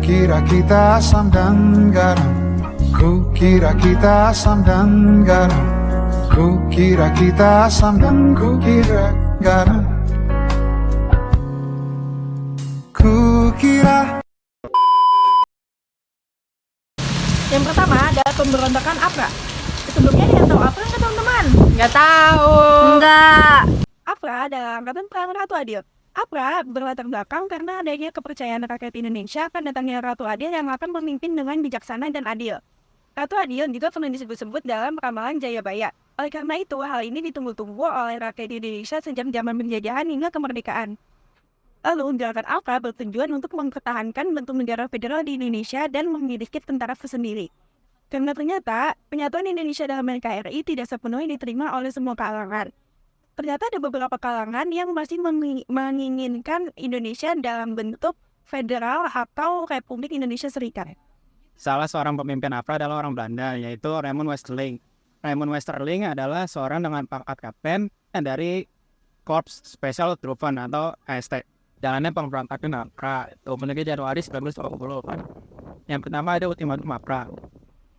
kira kita asam dan garam. Kukira kita asam dan garam. Kukira kita asam dan kukira garam. Kukira. Yang pertama adalah pemberontakan APRA. Sebelumnya ada yang tahu APRA nggak teman-teman? Nggak tahu. Enggak. APRA adalah Angkatan Perang Ratu Adil. APRA berlatar belakang karena adanya kepercayaan rakyat Indonesia akan datangnya Ratu Adil yang akan memimpin dengan bijaksana dan adil. Ratu Adil juga pernah disebut-sebut dalam ramalan Jayabaya. Oleh karena itu, hal ini ditunggu-tunggu oleh rakyat Indonesia sejak zaman penjajahan hingga kemerdekaan. Lalu, gerakan APRA bertujuan untuk mempertahankan bentuk negara federal di Indonesia dan memiliki tentara tersendiri. Karena ternyata, penyatuan Indonesia dalam NKRI tidak sepenuhnya diterima oleh semua kalangan. Ternyata ada beberapa kalangan yang masih menginginkan Indonesia dalam bentuk federal atau Republik Indonesia Serikat. Salah seorang pemimpin APRA adalah orang Belanda, yaitu Raymond Westerling. Raymond Westerling adalah seorang dengan pangkat kapten dari Korps Special Truppen atau AST. Jalannya pemberontakan APRA, 23 Januari 1920. Yang pertama ada ultimatum APRA.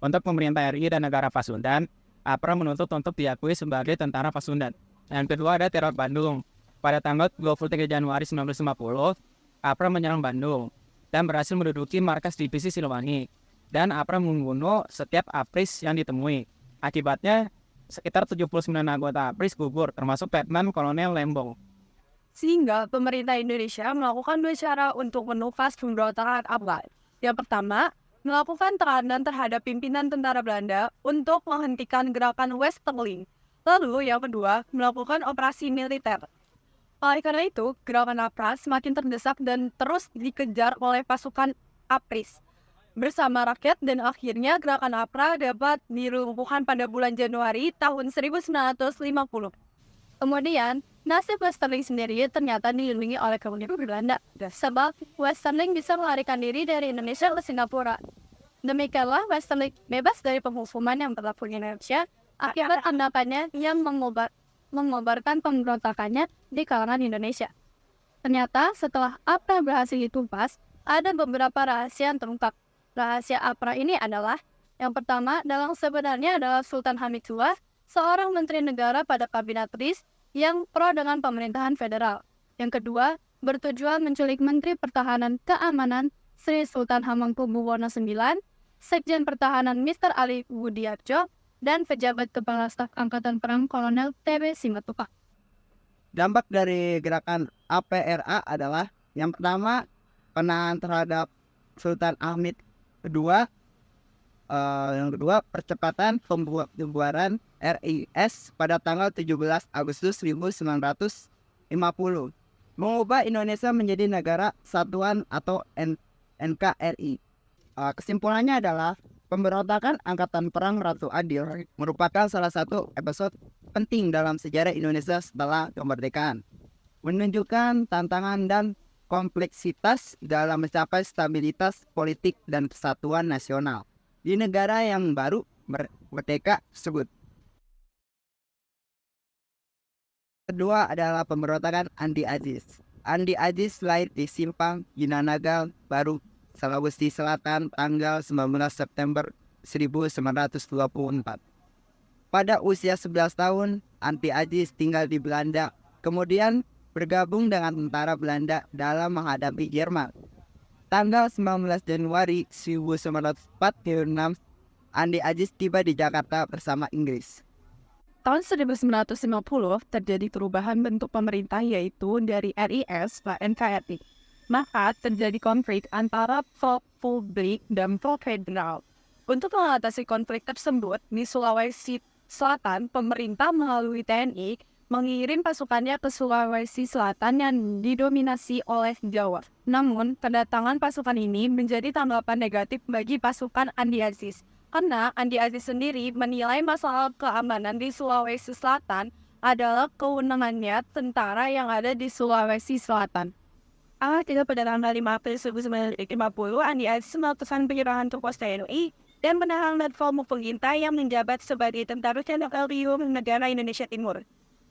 Untuk pemerintah RI dan negara Pasundan, APRA menuntut untuk diakui sebagai tentara Pasundan. Yang kedua ada teror Bandung. Pada tanggal 23 Januari 1950, APRA menyerang Bandung dan berhasil menduduki markas divisi Siliwangi. Dan APRA membunuh setiap APRIS yang ditemui. Akibatnya, sekitar 79 anggota APRIS gugur, termasuk Letnan Kolonel Lembong. Sehingga pemerintah Indonesia melakukan dua cara untuk menumpas pemberontakan APRA. Yang pertama, melakukan tekanan terhadap pimpinan tentara Belanda untuk menghentikan gerakan Westerling. Lalu yang kedua, melakukan operasi militer. Oleh karena itu, gerakan APRA semakin terdesak dan terus dikejar oleh pasukan APRIS bersama rakyat, dan akhirnya gerakan APRA dapat dilumpuhkan pada bulan Januari tahun 1950. Kemudian, nasib Westerling sendiri ternyata dilindungi oleh kemudian Belanda, sebab Westerling bisa melarikan diri dari Indonesia ke Singapura. Demikianlah Westerling bebas dari penghukuman yang berlaku di Indonesia akibat tindakannya yang mengobarkan pemberontakannya di kalangan Indonesia. Ternyata setelah APRA berhasil ditumpas, ada beberapa rahasia yang terungkap. Rahasia APRA ini adalah, yang pertama, sebenarnya adalah Sultan Hamid II, seorang menteri negara pada kabinet RIS yang pro dengan pemerintahan federal. Yang kedua, bertujuan menculik Menteri Pertahanan Keamanan Sri Sultan Hamengkubuwono IX, Sekjen Pertahanan Mr. Ali Budiarjo, dan pejabat Kepala Staf Angkatan Perang Kolonel T.B. Simatupang. Dampak dari gerakan APRA adalah yang pertama, penahanan terhadap Sultan Hamid II. Yang kedua, percepatan pembubaran RIS pada tanggal 17 Agustus 1950. Mengubah Indonesia menjadi negara satuan atau NKRI. Kesimpulannya adalah pemberontakan Angkatan Perang Ratu Adil merupakan salah satu episode penting dalam sejarah Indonesia setelah kemerdekaan. Menunjukkan tantangan dan kompleksitas dalam mencapai stabilitas politik dan kesatuan nasional di negara yang baru merdeka tersebut. Kedua adalah pemberontakan Andi Aziz. Andi Aziz lahir di Simpang, Ginanagal, Baru, Sulawesi Selatan tanggal 19 September 1924. Pada usia 11 tahun, Andi Aziz tinggal di Belanda, kemudian bergabung dengan tentara Belanda dalam menghadapi Jerman. Tanggal 19 Januari 1946, Andi Aziz tiba di Jakarta bersama Inggris. Tahun 1950 terjadi perubahan bentuk pemerintah, yaitu dari RIS ke NKRI. Maka terjadi konflik antara pro-publik dan pro-federal. Untuk mengatasi konflik tersebut, di Sulawesi Selatan, pemerintah melalui TNI mengirim pasukannya ke Sulawesi Selatan yang didominasi oleh Jawa. Namun, kedatangan pasukan ini menjadi tanggapan negatif bagi pasukan Andi Aziz. Karena Andi Aziz sendiri menilai masalah keamanan di Sulawesi Selatan adalah kewenangannya tentara yang ada di Sulawesi Selatan. Akhirnya pada tanggal 5 April 1950, Andi Aziz melakukan penyerangan ke pos TNI dan menahan Letkol Mupenginta yang menjabat sebagai tentara teritorium negara Indonesia Timur.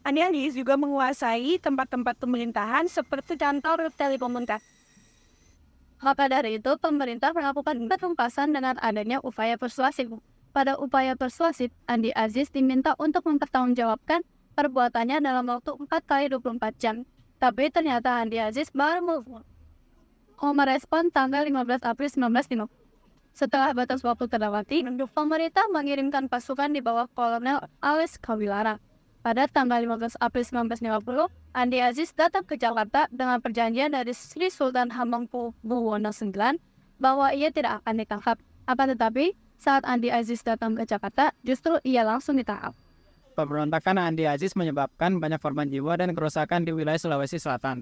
Andi Aziz juga menguasai tempat-tempat pemerintahan seperti kantor telekomunikasi. Maka dari itu, pemerintah melakukan penumpasan dengan adanya upaya persuasif. Pada upaya persuasif, Andi Aziz diminta untuk mempertanggungjawabkan perbuatannya dalam waktu 4 kali 24 jam. Tapi ternyata Andi Aziz baru merespon tanggal 15 April 1950. Setelah batas waktu terlewati, pemerintah mengirimkan pasukan di bawah Kolonel Alois Kawilara. Pada tanggal 15 April 1950, Andi Aziz datang ke Jakarta dengan perjanjian dari Sri Sultan Hamengkubuwono IX bahwa ia tidak akan ditangkap. Akan tetapi, saat Andi Aziz datang ke Jakarta, justru ia langsung ditangkap. Pemberontakan Andi Aziz menyebabkan banyak korban jiwa dan kerusakan di wilayah Sulawesi Selatan.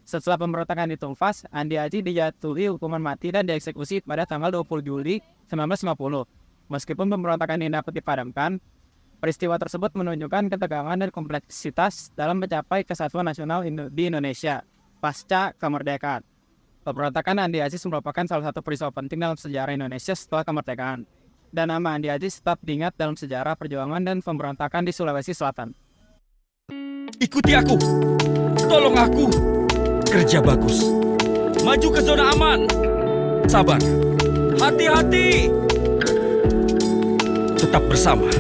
Setelah pemberontakan ditumpas, Andi Aziz dijatuhi hukuman mati dan dieksekusi pada tanggal 20 Juli 1950. Meskipun pemberontakan ini dapat dipadamkan, peristiwa tersebut menunjukkan ketegangan dan kompleksitas dalam mencapai kesatuan nasional di Indonesia pasca kemerdekaan. Pemberontakan Andi Aziz merupakan salah satu peristiwa penting dalam sejarah Indonesia setelah kemerdekaan. Dan nama Andi Aziz tetap diingat dalam sejarah perjuangan dan pemberontakan di Sulawesi Selatan. Ikuti aku, tolong aku. Kerja bagus, maju ke zona aman. Sabar, hati-hati. Tetap bersama.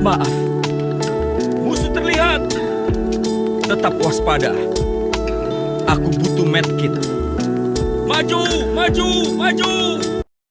Maaf, musuh terlihat. Tetap waspada. Aku butuh medkit. Maju, maju, maju.